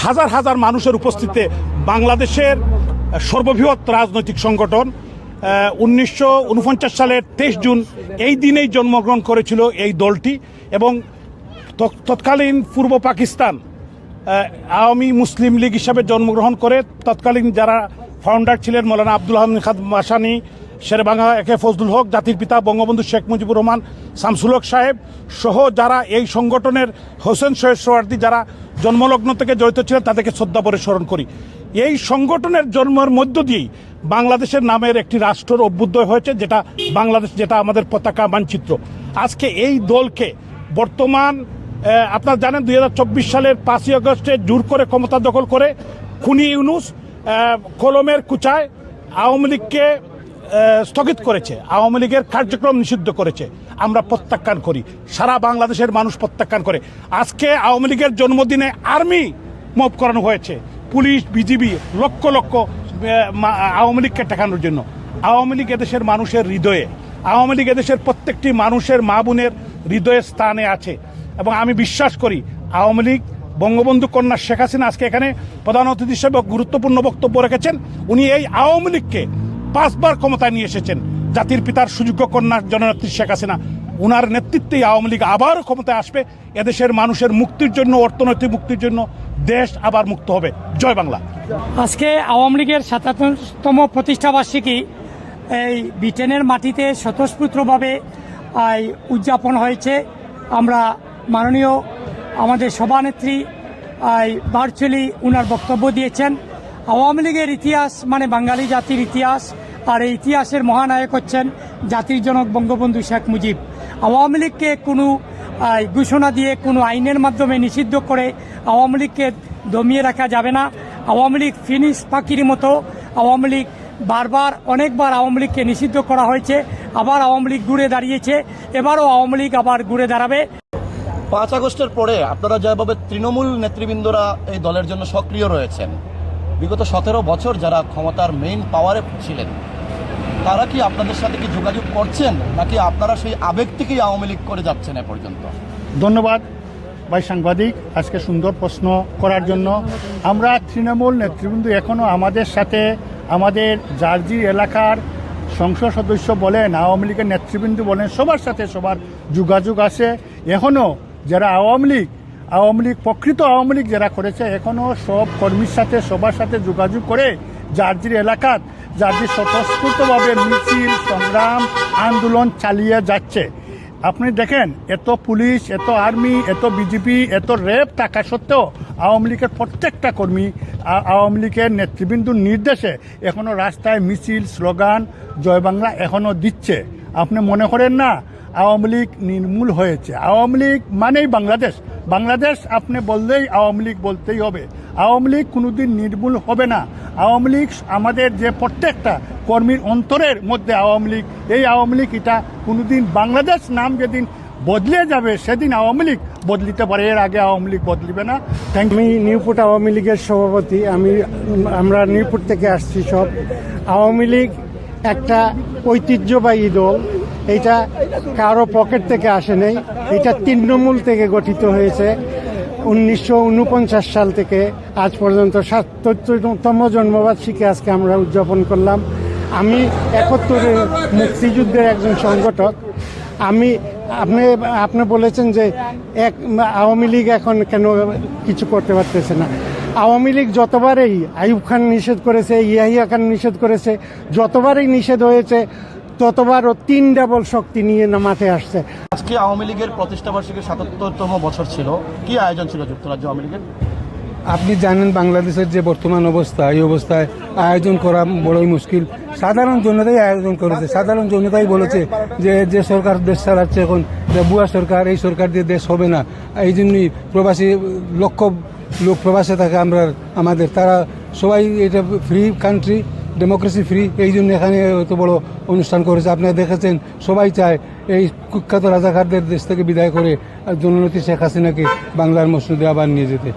হাজার হাজার মানুষের উপস্থিতিতে বাংলাদেশের সর্ববৃহৎ রাজনৈতিক সংগঠন 1949 সালের 23 জুন এই দিনেই জন্মগ্রহণ করেছিল এই দলটি এবং তৎকালীন পূর্ব পাকিস্তান আওয়ামী মুসলিম লীগ হিসাবে জন্মগ্রহণ করে তৎকালীন যারা ফাউন্ডার ছিলেন মৌলানা আব্দুল হামিদ খান মাসানি, শেরেবাংলা একে ফজলুল হক, জাতির পিতা বঙ্গবন্ধু শেখ মুজিবুর রহমান, শামসুল হক সাহেব সহ যারা এই সংগঠনের হোসেন শহীদ সোহরাওয়ার্দী যারা জন্মলগ্ন থেকে জড়িত ছিলেন তাদেরকে শ্রদ্ধাভরে স্মরণ করি। এই সংগঠনের জন্মের মধ্য দিয়েই বাংলাদেশের নামের একটি রাষ্ট্রের অভ্যুদয় হয়েছে, যেটা বাংলাদেশ, যেটা আমাদের পতাকা মানচিত্র। আজকে এই দলকে বর্তমান আপনারা জানেন 2024 সালের 5ই আগস্টে জোর করে ক্ষমতা দখল করে খুনি ইউনূস কলমের কুচায় আওয়ামী লীগকে স্থগিত করেছে, আওয়ামী লীগের কার্যক্রম নিষিদ্ধ করেছে। আমরা প্রত্যাখ্যান করি, সারা বাংলাদেশের মানুষ প্রত্যাখ্যান করে। আজকে আওয়ামী লীগের জন্মদিনে আর্মি মব করানো হয়েছে, পুলিশ বিজিবি লক্ষ লক্ষ আওয়ামী লীগকে ঠেকানোর জন্য। আওয়ামী লীগ এদেশের মানুষের হৃদয়ে, আওয়ামী লীগ এদেশের প্রত্যেকটি মানুষের মা বোনের হৃদয়ের স্থানে আছে এবং আমি বিশ্বাস করি আওয়ামী লীগ বঙ্গবন্ধু কন্যা শেখ হাসিনা আজকে এখানে প্রধান অতিথি হিসেবে গুরুত্বপূর্ণ বক্তব্য রেখেছেন। উনি এই আওয়ামী লীগকে 5 বার ক্ষমতায় নিয়ে এসেছেন। জাতির পিতার সুযোগ্য কন্যা জননেত্রী শেখ হাসিনা, উনার নেতৃত্বেই আওয়ামী লীগ আবারও ক্ষমতায় আসবে। এদেশের মানুষের মুক্তির জন্য, অর্থনৈতিক মুক্তির জন্য দেশ আবার মুক্ত হবে। জয় বাংলা। আজকে আওয়ামী লীগের ৭৭তম প্রতিষ্ঠাবার্ষিকী এই ব্রিটেনের মাটিতে স্বতঃস্ফূর্তভাবে উদযাপন হয়েছে। আমরা মাননীয় আমাদের সভানেত্রী ভার্চুয়ালি উনার বক্তব্য দিয়েছেন। আওয়ামী লীগের ইতিহাস মানে বাঙালি জাতির ইতিহাস, আর এই ইতিহাসের মহানায়ক হচ্ছেন জাতির জনক বঙ্গবন্ধু শেখ মুজিব। আওয়ামী লীগকে কোনো ঘোষণা দিয়ে, কোনো আইনের মাধ্যমে নিষিদ্ধ করে আওয়ামী লীগকে দমিয়ে রাখা যাবে না। আওয়ামী লীগ ফিনিক্স পাখির মতো, আওয়ামী লীগ বারবার অনেকবার আওয়ামী লীগকে নিষিদ্ধ করা হয়েছে, আবার আওয়ামী লীগ ঘুরে দাঁড়িয়েছে, এবারও আওয়ামী লীগ আবার ঘুরে দাঁড়াবে। 5 আগস্টের পরে আপনারা যেভাবে তৃণমূল নেতৃবৃন্দরা এই দলের জন্য সক্রিয় রয়েছেন, বিগত 17 বছর যারা ক্ষমতার মেইন পাওয়ারে ছিলেন, তারা কি আপনাদের সাথে কি যোগাযোগ করছেন, নাকি আপনারা সেই আবেগ থেকেই আওয়ামী লীগ করে যাচ্ছেন এ পর্যন্ত? ধন্যবাদ ভাই সাংবাদিক, আজকে সুন্দর প্রশ্ন করার জন্য। আমরা তৃণমূল নেতৃবৃন্দ এখনও আমাদের সাথে, আমাদের জার্জি এলাকার সংসদ সদস্য বলেন, আওয়ামী লীগের নেতৃবৃন্দ বলেন, সবার সাথে সবার যোগাযোগ আছে। এখনও যারা আওয়ামী লীগ প্রকৃত আওয়ামী লীগ যারা করেছে, এখনও সব কর্মীর সাথে সবার সাথে যোগাযোগ করে জার্জির এলাকাত জার্জি স্বতঃস্ফূর্তভাবে মিছিল, সংগ্রাম, আন্দোলন চালিয়ে যাচ্ছে। আপনি দেখেন এত পুলিশ, এত আর্মি, এত বিজেপি, এত র্যাব থাকা সত্ত্বেও আওয়ামী লীগের প্রত্যেকটা কর্মী আওয়ামী লীগের নেতৃবৃন্দর নির্দেশে এখনও রাস্তায় মিছিল, স্লোগান, জয় বাংলা এখনও দিচ্ছে। আপনি মনে করেন না আওয়ামী লীগ নির্মূল হয়েছে? আওয়ামী লীগ মানেই বাংলাদেশ আপনি বললেই আওয়ামী লীগ বলতেই হবে। আওয়ামী লীগ কোনোদিন নির্মূল হবে না। আওয়ামী লীগ আমাদের যে প্রত্যেকটা কর্মীর অন্তরের মধ্যে আওয়ামী লীগ, এই আওয়ামী লীগ এটা কোনোদিন বাংলাদেশ নাম যেদিন বদলে যাবে সেদিন আওয়ামী লীগ বদলিতে পারে, এর আগে আওয়ামী লীগ বদলিবে না। আমি নিউপুট আওয়ামী লীগের সভাপতি। আমরা নিউপুট থেকে আসছি সব। আওয়ামী লীগ একটা ঐতিহ্যবাহী দল, এটা কারো পকেট থেকে আসে নাই, এটা তৃণমূল থেকে গঠিত হয়েছে। 1949 সাল থেকে আজ পর্যন্ত ৭৭তম জন্মবার্ষিকী আজকে আমরা উদযাপন করলাম। আমি 71-এর মুক্তিযুদ্ধের একজন সংগঠক। আপনি বলেছেন যে আওয়ামী লীগ এখন কেন কিছু করতে পারতেছে না। আওয়ামী লীগ যতবারই আইয়ুব খান নিষেধ করেছে, ইয়াহিয়া খান নিষেধ করেছে, যতবারই নিষেধ হয়েছে ততবারও 3 ডাবল শক্তি নিয়ে মাঠে আসছে। আজকে আওয়ামী লীগের প্রতিষ্ঠাবার্ষিকীর ৭৭তম বছর ছিল, কি আয়োজন ছিল যুক্তরাজ্য আওয়ামী লীগের? আপনি জানেন বাংলাদেশের যে বর্তমান অবস্থা, এই অবস্থায় আয়োজন করা বড়ই মুশকিল। সাধারণ জনতাই আয়োজন করেছে, সাধারণ জনতাই বলেছে যে সরকার দেশ চালাচ্ছে এখন, যে বুয়া সরকার, এই সরকার দিয়ে দেশ হবে না। এই জন্যই প্রবাসী লক্ষ লোক প্রবাসে থাকে আমাদের, তারা সবাই, এটা ফ্রি কান্ট্রি, ডেমোক্রেসি ফ্রি, এই জন্য এখানে এত বড় অনুষ্ঠান করেছে। আপনারা দেখেছেন, সবাই চায় এই কুখ্যাত রাজাকারদের দেশ থেকে বিদায় করে জননেত্রী শেখ হাসিনাকে বাংলার মসনদে আবার নিয়ে যেতে।